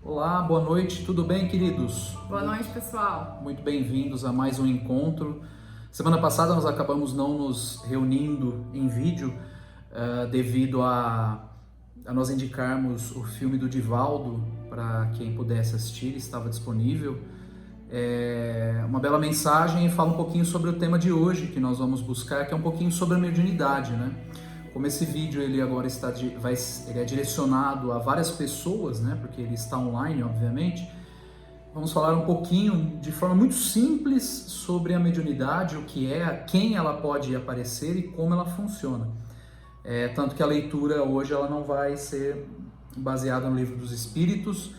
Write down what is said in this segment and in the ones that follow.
Olá, boa noite, tudo bem, queridos? Boa noite, pessoal. Muito bem-vindos a mais um encontro. Semana passada nós acabamos não nos reunindo em vídeo devido a nós indicarmos o filme do Divaldo para quem pudesse assistir, estava disponível. É uma bela mensagem e fala um pouquinho sobre o tema de hoje que nós vamos buscar, que é um pouquinho sobre a mediunidade, né? Como esse vídeo ele agora ele é direcionado a várias pessoas, né? Porque ele está online, obviamente. Vamos falar um pouquinho, de forma muito simples, sobre a mediunidade, o que é, a quem ela pode aparecer e como ela funciona. Tanto que a leitura hoje ela não vai ser baseada no Livro dos Espíritos,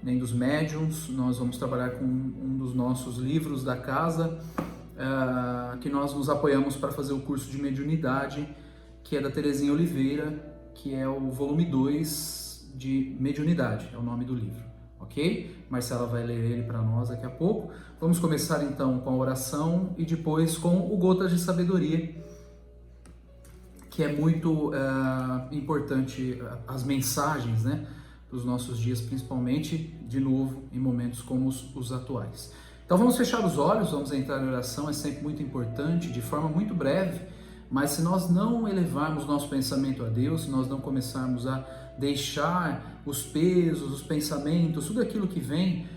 nem dos médiuns. Nós vamos trabalhar com um dos nossos livros da casa, que nós nos apoiamos para fazer o curso de mediunidade, que é da Terezinha Oliveira, que é o volume 2 de Mediunidade, é o nome do livro, ok? Marcela vai ler ele para nós daqui a pouco. Vamos começar então com a oração e depois com o Gotas de Sabedoria, que é muito importante, as mensagens, né, dos nossos dias, principalmente, de novo, em momentos como os atuais. Então vamos fechar os olhos, vamos entrar em oração, é sempre muito importante, de forma muito breve. Mas se nós não elevarmos nosso pensamento a Deus, se nós não começarmos a deixar os pesos, os pensamentos, tudo aquilo que vem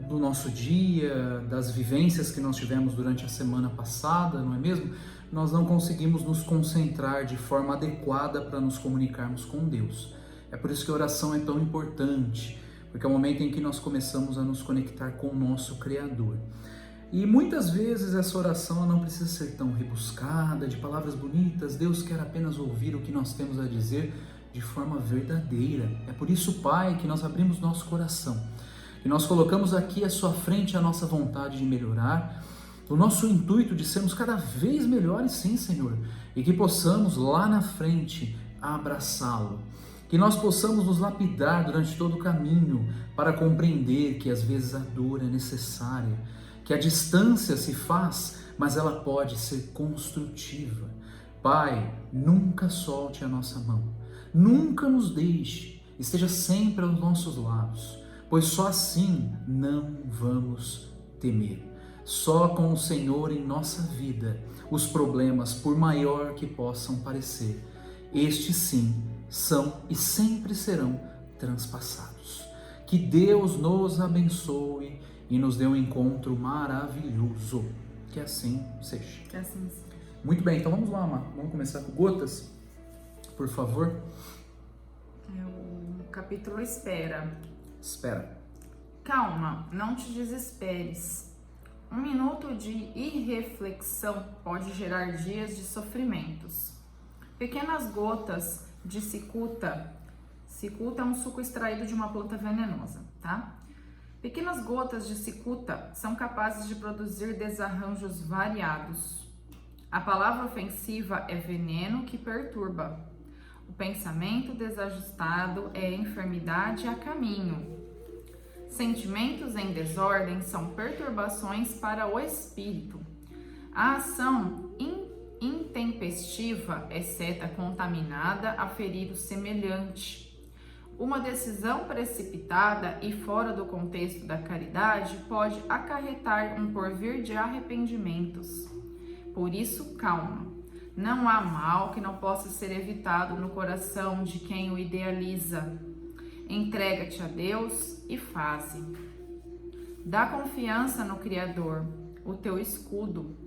do nosso dia, das vivências que nós tivemos durante a semana passada, não é mesmo? Nós não conseguimos nos concentrar de forma adequada para nos comunicarmos com Deus. É por isso que a oração é tão importante, porque é o momento em que nós começamos a nos conectar com o nosso Criador. E muitas vezes essa oração não precisa ser tão rebuscada, de palavras bonitas. Deus quer apenas ouvir o que nós temos a dizer de forma verdadeira. É por isso, Pai, que nós abrimos nosso coração, que nós colocamos aqui à sua frente a nossa vontade de melhorar, o nosso intuito de sermos cada vez melhores, sim, Senhor, e que possamos lá na frente abraçá-lo. Que nós possamos nos lapidar durante todo o caminho para compreender que às vezes a dor é necessária, que a distância se faz, mas ela pode ser construtiva. Pai, nunca solte a nossa mão, nunca nos deixe, esteja sempre aos nossos lados, pois só assim não vamos temer. Só com o Senhor em nossa vida, os problemas, por maior que possam parecer, estes sim são e sempre serão transpassados. Que Deus nos abençoe e nos dê um encontro maravilhoso. Que assim seja. Que assim seja. Muito bem, então vamos lá, Má. Vamos começar com Gotas, por favor. É o capítulo Espera. Espera. Calma, não te desesperes. Um minuto de irreflexão pode gerar dias de sofrimentos. Pequenas gotas de cicuta. Cicuta é um suco extraído de uma planta venenosa, tá? Pequenas gotas de cicuta são capazes de produzir desarranjos variados. A palavra ofensiva é veneno que perturba. O pensamento desajustado é enfermidade a caminho. Sentimentos em desordem são perturbações para o espírito. A ação intempestiva é seta contaminada a ferir o semelhante. Uma decisão precipitada e fora do contexto da caridade pode acarretar um porvir de arrependimentos. Por isso, calma. Não há mal que não possa ser evitado no coração de quem o idealiza. Entrega-te a Deus e faze. Dá confiança no Criador, o teu escudo.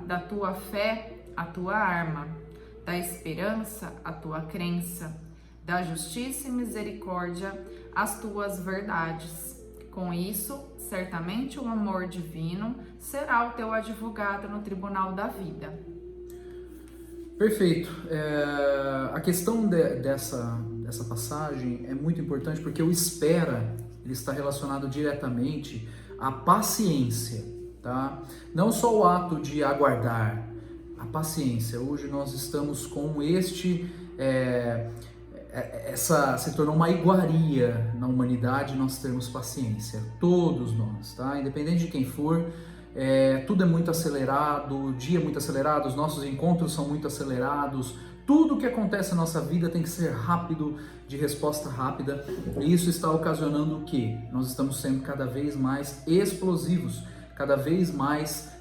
Da tua fé, a tua arma. Da esperança, a tua crença. Da justiça e misericórdia, as tuas verdades. Com isso, certamente o amor divino será o teu advogado no tribunal da vida. Perfeito. A questão dessa passagem é muito importante porque o espera ele está relacionado diretamente à paciência, tá? Não só o ato de aguardar, a paciência. Hoje nós estamos com essa se tornou uma iguaria na humanidade nós termos paciência, todos nós, tá? Independente de quem for, tudo é muito acelerado, o dia é muito acelerado, os nossos encontros são muito acelerados, Tudo que acontece na nossa vida tem que ser rápido, de resposta rápida, e isso está ocasionando o quê? Nós estamos sendo cada vez mais explosivos, cada vez mais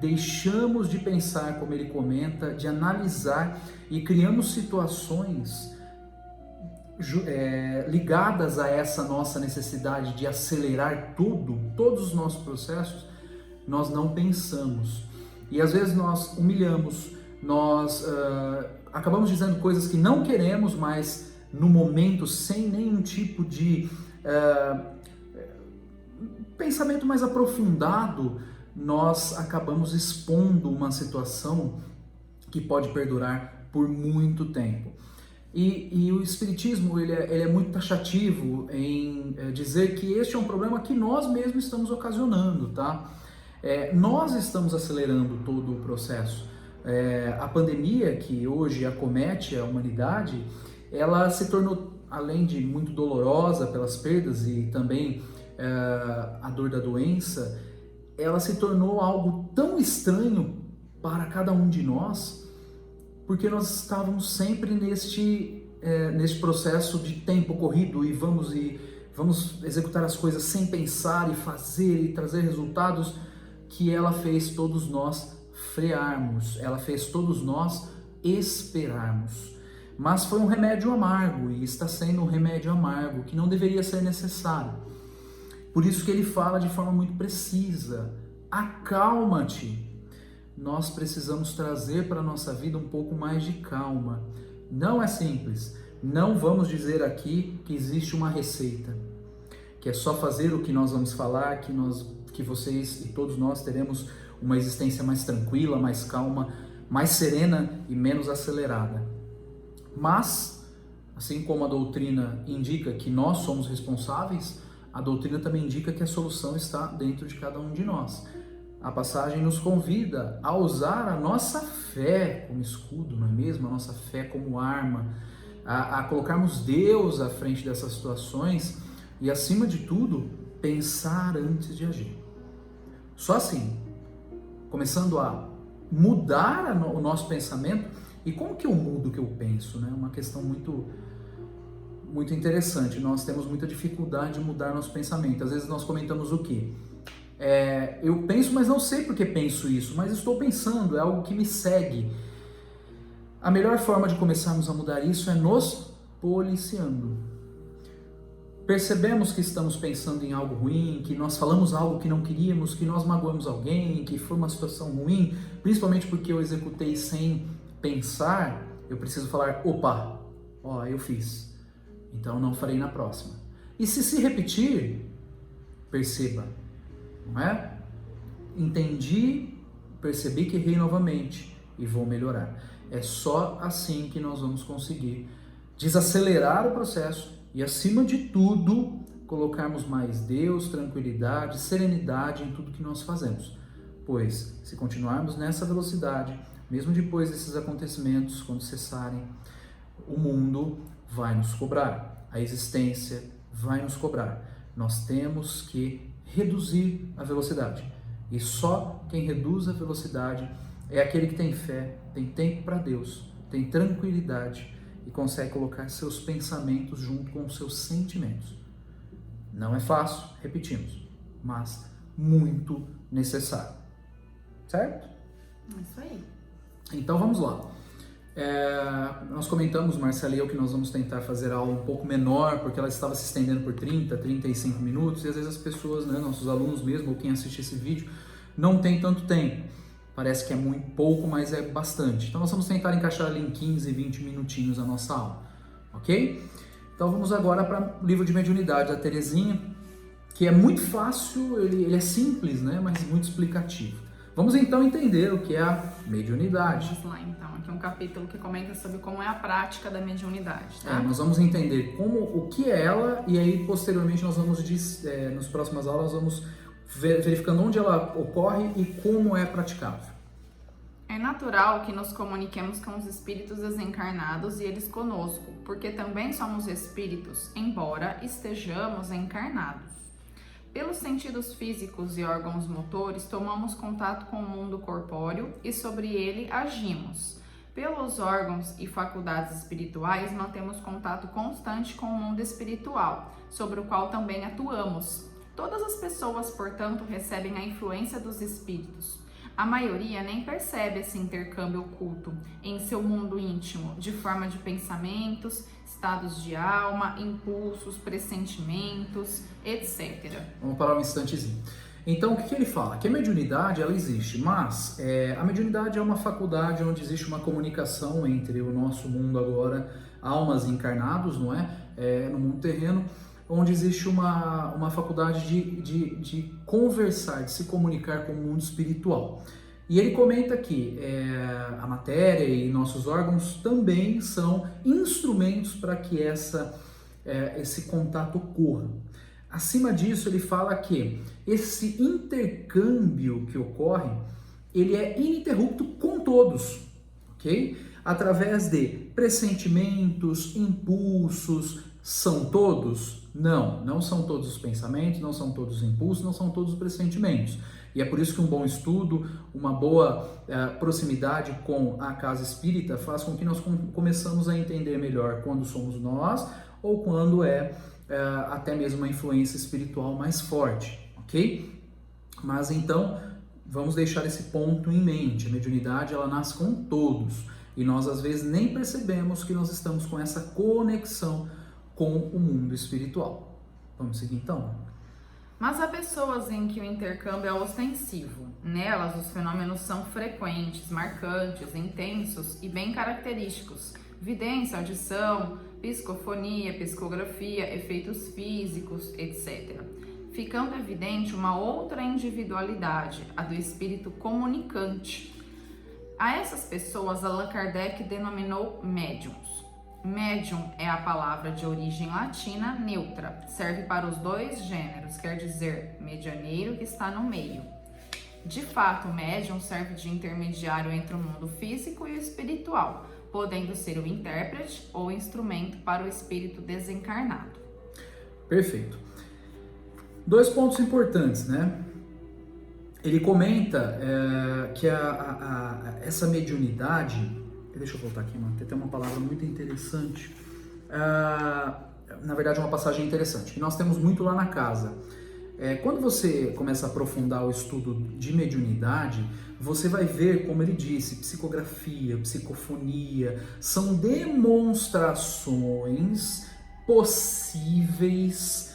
deixamos de pensar, como ele comenta, de analisar e criamos situações ligadas a essa nossa necessidade de acelerar todos os nossos processos. Nós não pensamos e às vezes nós humilhamos, nós acabamos dizendo coisas que não queremos, mas no momento, sem nenhum tipo de pensamento mais aprofundado, nós acabamos expondo uma situação que pode perdurar por muito tempo. E o Espiritismo ele é muito taxativo em dizer que este é um problema que nós mesmos estamos ocasionando, tá? Nós estamos acelerando todo o processo. A pandemia que hoje acomete a humanidade, ela se tornou, além de muito dolorosa pelas perdas e também a dor da doença, ela se tornou algo tão estranho para cada um de nós, porque nós estávamos sempre neste processo de tempo corrido e vamos executar as coisas sem pensar e fazer e trazer resultados, que ela fez todos nós frearmos, ela fez todos nós esperarmos. Mas foi um remédio amargo e está sendo um remédio amargo que não deveria ser necessário. Por isso que ele fala de forma muito precisa: acalma-te. Nós precisamos trazer para a nossa vida um pouco mais de calma. Não é simples. Não vamos dizer aqui que existe uma receita, que é só fazer o que nós vamos falar, que vocês e todos nós teremos uma existência mais tranquila, mais calma, mais serena e menos acelerada. Mas, assim como a doutrina indica que nós somos responsáveis, a doutrina também indica que a solução está dentro de cada um de nós. A passagem nos convida a usar a nossa fé como escudo, não é mesmo? A nossa fé como arma, a colocarmos Deus à frente dessas situações e, acima de tudo, pensar antes de agir. Só assim, começando a mudar o nosso pensamento. E como que eu mudo o que eu penso, né? Uma questão muito interessante. Nós temos muita dificuldade de mudar nosso pensamento. Às vezes nós comentamos o quê? Eu penso, mas não sei por que penso isso, mas estou pensando, é algo que me segue. A melhor forma de começarmos a mudar isso é nos policiando. Percebemos que estamos pensando em algo ruim, que nós falamos algo que não queríamos, que nós magoamos alguém, que foi uma situação ruim, principalmente porque eu executei sem pensar. Eu preciso falar: opa, eu fiz, então não farei na próxima. E se repetir, perceba, não é? Entendi, percebi que errei novamente e vou melhorar. É só assim que nós vamos conseguir desacelerar o processo e, acima de tudo, colocarmos mais Deus, tranquilidade, serenidade em tudo que nós fazemos. Pois, se continuarmos nessa velocidade, mesmo depois desses acontecimentos, quando cessarem, o mundo vai nos cobrar, a existência vai nos cobrar. Nós temos que reduzir a velocidade. E só quem reduz a velocidade é aquele que tem fé, tem tempo para Deus, tem tranquilidade e consegue colocar seus pensamentos junto com os seus sentimentos. Não é fácil, repetimos, mas muito necessário. Certo? É isso aí. Então vamos lá. Nós comentamos, Marcela e eu, que nós vamos tentar fazer a aula um pouco menor, porque ela estava se estendendo por 30, 35 minutos, e às vezes as pessoas, né, nossos alunos mesmo, ou quem assiste esse vídeo, não tem tanto tempo. Parece que é muito pouco, mas é bastante. Então nós vamos tentar encaixar ali em 15, 20 minutinhos a nossa aula, ok? Então vamos agora para o livro de mediunidade da Terezinha, que é muito fácil, ele é simples, né, mas muito explicativo. Vamos então entender o que é a mediunidade. Vamos lá então, aqui é um capítulo que comenta sobre como é a prática da mediunidade, tá? Nós vamos entender o que é ela, e aí posteriormente nós vamos, nas próximas aulas, vamos verificando onde ela ocorre e como é praticável. É natural que nos comuniquemos com os espíritos desencarnados e eles conosco, porque também somos espíritos, embora estejamos encarnados. Pelos sentidos físicos e órgãos motores, tomamos contato com o mundo corpóreo e sobre ele agimos. Pelos órgãos e faculdades espirituais, mantemos contato constante com o mundo espiritual, sobre o qual também atuamos. Todas as pessoas, portanto, recebem a influência dos espíritos. A maioria nem percebe esse intercâmbio oculto em seu mundo íntimo, de forma de pensamentos, estados de alma, impulsos, pressentimentos, etc. Vamos parar um instantezinho. Então, o que ele fala? Que a mediunidade, ela existe, mas a mediunidade é uma faculdade onde existe uma comunicação entre o nosso mundo agora, almas encarnados, não é? No mundo terreno, onde existe uma faculdade de conversar, de se comunicar com o mundo espiritual. E ele comenta que a matéria e nossos órgãos também são instrumentos para que esse contato ocorra. Acima disso, ele fala que esse intercâmbio que ocorre, ele é ininterrupto com todos, ok? Através de pressentimentos, impulsos. São todos? Não, não são todos os pensamentos, não são todos os impulsos, não são todos os pressentimentos. E é por isso que um bom estudo, uma boa proximidade com a casa espírita faz com que nós começamos a entender melhor quando somos nós ou quando até mesmo uma influência espiritual mais forte, ok? Mas então, vamos deixar esse ponto em mente. A mediunidade, ela nasce com todos. E nós, às vezes, nem percebemos que nós estamos com essa conexão com o mundo espiritual. Vamos seguir, então? Mas há pessoas em que o intercâmbio é ostensivo. Nelas, os fenômenos são frequentes, marcantes, intensos e bem característicos. Vidência, audição, psicofonia, psicografia, efeitos físicos, etc. Ficando evidente uma outra individualidade, a do espírito comunicante. A essas pessoas, Allan Kardec denominou médiums. Médium é a palavra de origem latina neutra, serve para os dois gêneros, quer dizer, medianeiro que está no meio. De fato, o médium serve de intermediário entre o mundo físico e o espiritual, podendo ser o intérprete ou instrumento para o espírito desencarnado. Perfeito. 2 pontos importantes, né? Ele comenta que essa mediunidade, deixa eu voltar aqui, mano, tem uma palavra muito interessante, na verdade é uma passagem interessante, que nós temos muito lá na casa. Quando você começa a aprofundar o estudo de mediunidade, você vai ver, como ele disse, psicografia, psicofonia, são demonstrações possíveis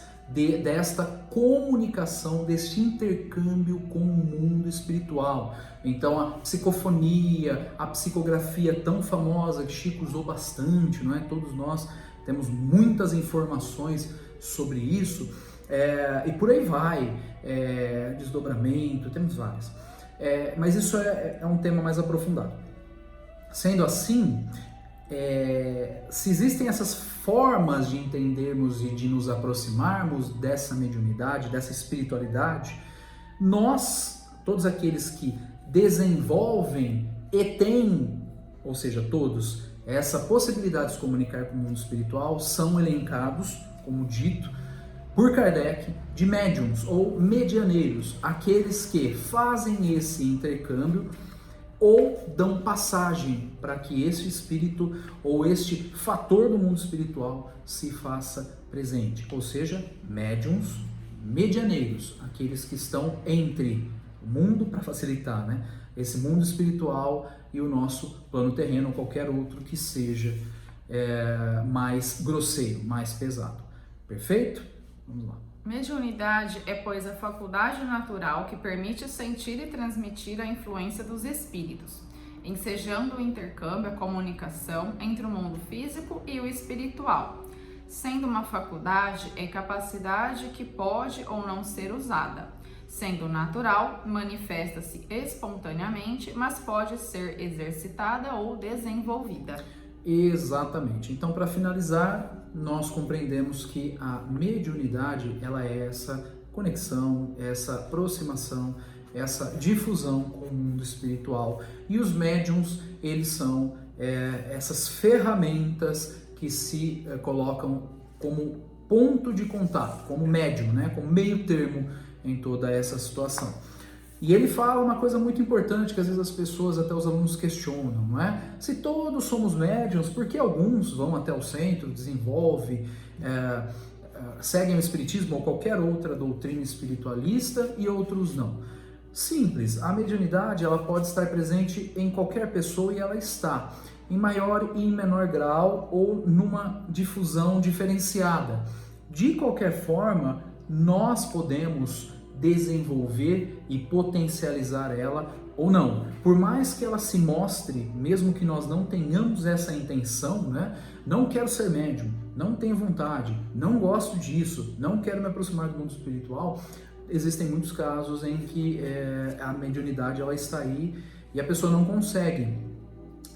desta comunicação, deste intercâmbio com o mundo espiritual. Então a psicofonia, a psicografia tão famosa que Chico usou bastante, não é? Todos nós temos muitas informações sobre isso, e por aí vai, desdobramento, temos várias. Mas isso é um tema mais aprofundado. Sendo assim, se existem essas formas de entendermos e de nos aproximarmos dessa mediunidade, dessa espiritualidade, nós, todos aqueles que desenvolvem e têm, ou seja, todos, essa possibilidade de se comunicar com o mundo espiritual, são elencados, como dito, por Kardec, de médiums ou medianeiros, aqueles que fazem esse intercâmbio ou dão passagem para que este espírito ou este fator do mundo espiritual se faça presente. Ou seja, médiums, medianeiros, aqueles que estão entre o mundo, para facilitar, né? Esse mundo espiritual e o nosso plano terreno, ou qualquer outro que seja mais grosseiro, mais pesado. Perfeito? Vamos lá. Mediunidade é, pois, a faculdade natural que permite sentir e transmitir a influência dos espíritos, ensejando o intercâmbio, a comunicação entre o mundo físico e o espiritual. Sendo uma faculdade, é capacidade que pode ou não ser usada. Sendo natural, manifesta-se espontaneamente, mas pode ser exercitada ou desenvolvida. Exatamente. Então, para finalizar, nós compreendemos que a mediunidade, ela é essa conexão, essa aproximação, essa difusão com o mundo espiritual. E os médiums, eles são essas ferramentas que se colocam como ponto de contato, como médium, né? Como meio termo em toda essa situação. E ele fala uma coisa muito importante que às vezes as pessoas, até os alunos questionam, não é? Se todos somos médiuns, por que alguns vão até o centro, desenvolvem, seguem o espiritismo ou qualquer outra doutrina espiritualista e outros não? Simples, a mediunidade ela pode estar presente em qualquer pessoa e ela está, em maior e em menor grau ou numa difusão diferenciada. De qualquer forma, nós podemos desenvolver e potencializar ela ou não. Por mais que ela se mostre, mesmo que nós não tenhamos essa intenção, né? Não quero ser médium, não tenho vontade, não gosto disso, não quero me aproximar do mundo espiritual, existem muitos casos em que a mediunidade ela está aí e a pessoa não consegue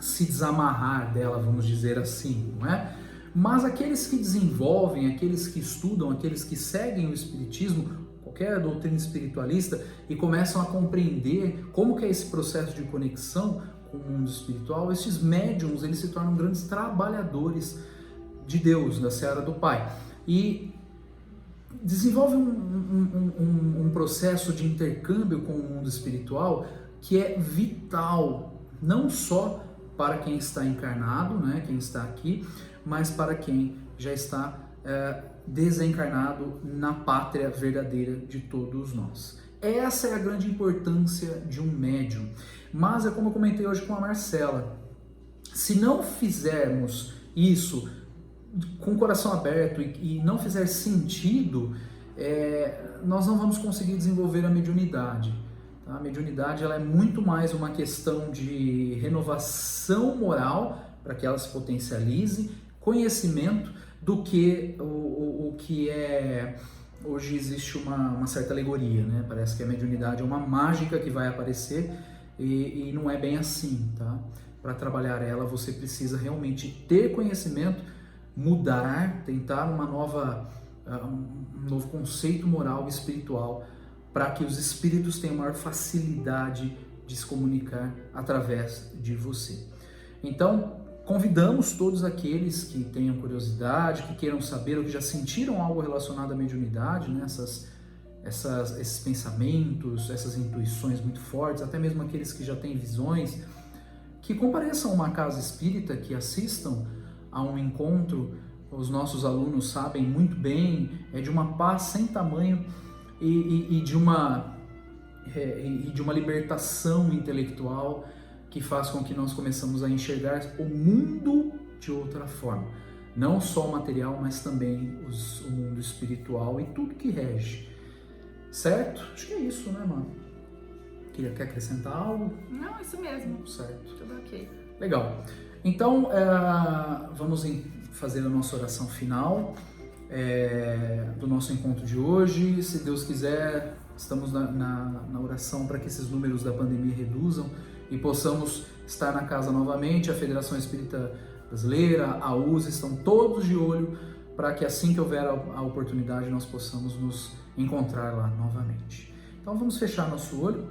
se desamarrar dela, vamos dizer assim, não é? Mas aqueles que desenvolvem, aqueles que estudam, aqueles que seguem o espiritismo, qualquer doutrina espiritualista, e começam a compreender como que é esse processo de conexão com o mundo espiritual, esses médiums, eles se tornam grandes trabalhadores de Deus, da seara do Pai. E desenvolvem um processo de intercâmbio com o mundo espiritual que é vital, não só para quem está encarnado, né, quem está aqui, mas para quem já está desencarnado na pátria verdadeira de todos nós. Essa é a grande importância de um médium. Mas é como eu comentei hoje com a Marcela, se não fizermos isso com o coração aberto e não fizer sentido, nós não vamos conseguir desenvolver a mediunidade. Tá? A mediunidade ela é muito mais uma questão de renovação moral para que ela se potencialize, conhecimento, do que o que é... Hoje existe uma certa alegoria, né? Parece que a mediunidade é uma mágica que vai aparecer e não é bem assim, tá? Para trabalhar ela, você precisa realmente ter conhecimento, mudar, tentar um novo conceito moral e espiritual para que os espíritos tenham maior facilidade de se comunicar através de você. Então, convidamos todos aqueles que tenham curiosidade, que queiram saber ou que já sentiram algo relacionado à mediunidade, né? Esses pensamentos, essas intuições muito fortes, até mesmo aqueles que já têm visões, que compareçam a uma casa espírita, que assistam a um encontro. Os nossos alunos sabem muito bem, é de uma paz sem tamanho e de uma libertação intelectual que faz com que nós começamos a enxergar o mundo de outra forma. Não só o material, mas também o mundo espiritual e tudo que rege. Certo? Acho que é isso, né, mano? Quer acrescentar algo? Não, isso mesmo. Certo. Tudo ok. Legal. Então, vamos fazer a nossa oração final do nosso encontro de hoje. Se Deus quiser, estamos na oração para que esses números da pandemia reduzam e possamos estar na casa novamente. A Federação Espírita Brasileira, a USA, estão todos de olho para que assim que houver a oportunidade nós possamos nos encontrar lá novamente. Então vamos fechar nosso olho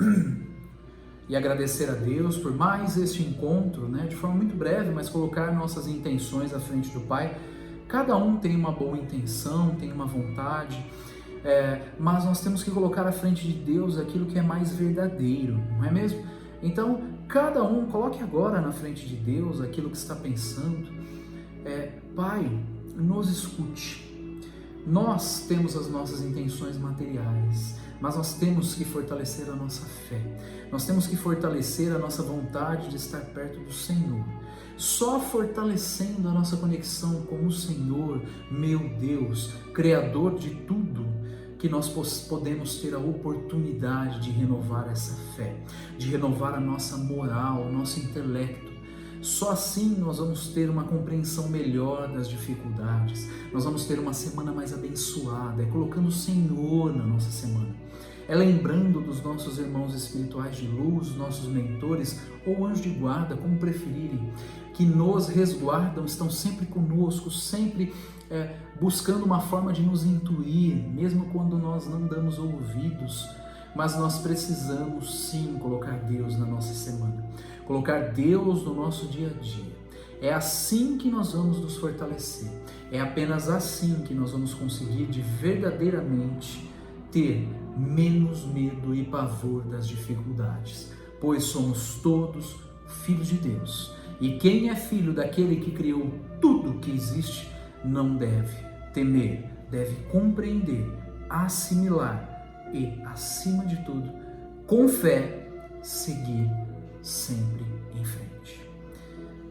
e agradecer a Deus por mais este encontro, né? De forma muito breve, mas colocar nossas intenções à frente do Pai. Cada um tem uma boa intenção, tem uma vontade, mas nós temos que colocar à frente de Deus aquilo que é mais verdadeiro, não é mesmo? Então, cada um coloque agora na frente de Deus aquilo que está pensando. Pai, nos escute. Nós temos as nossas intenções materiais, mas nós temos que fortalecer a nossa fé. Nós temos que fortalecer a nossa vontade de estar perto do Senhor. Só fortalecendo a nossa conexão com o Senhor, meu Deus, Criador de tudo, que nós podemos ter a oportunidade de renovar essa fé, de renovar a nossa moral, o nosso intelecto. Só assim nós vamos ter uma compreensão melhor das dificuldades, nós vamos ter uma semana mais abençoada, colocando o Senhor na nossa semana. Lembrando dos nossos irmãos espirituais de luz, nossos mentores ou anjos de guarda, como preferirem, que nos resguardam, estão sempre conosco, sempre buscando uma forma de nos intuir, mesmo quando nós não damos ouvidos. Mas nós precisamos sim colocar Deus na nossa semana, colocar Deus no nosso dia a dia. É assim que nós vamos nos fortalecer, é apenas assim que nós vamos conseguir de verdadeiramente ter menos medo e pavor das dificuldades, pois somos todos filhos de Deus. E quem é filho daquele que criou tudo que existe não deve temer, deve compreender, assimilar e, acima de tudo, com fé, seguir sempre em frente.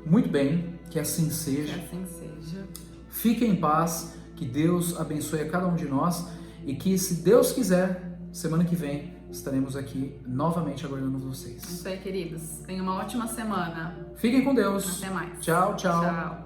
Muito bem, que assim seja. Que assim seja. Fique em paz, que Deus abençoe a cada um de nós e que, se Deus quiser, semana que vem estaremos aqui novamente aguardando vocês. Isso aí, queridos. Tenham uma ótima semana. Fiquem com Deus. Até mais. Tchau, tchau. Tchau.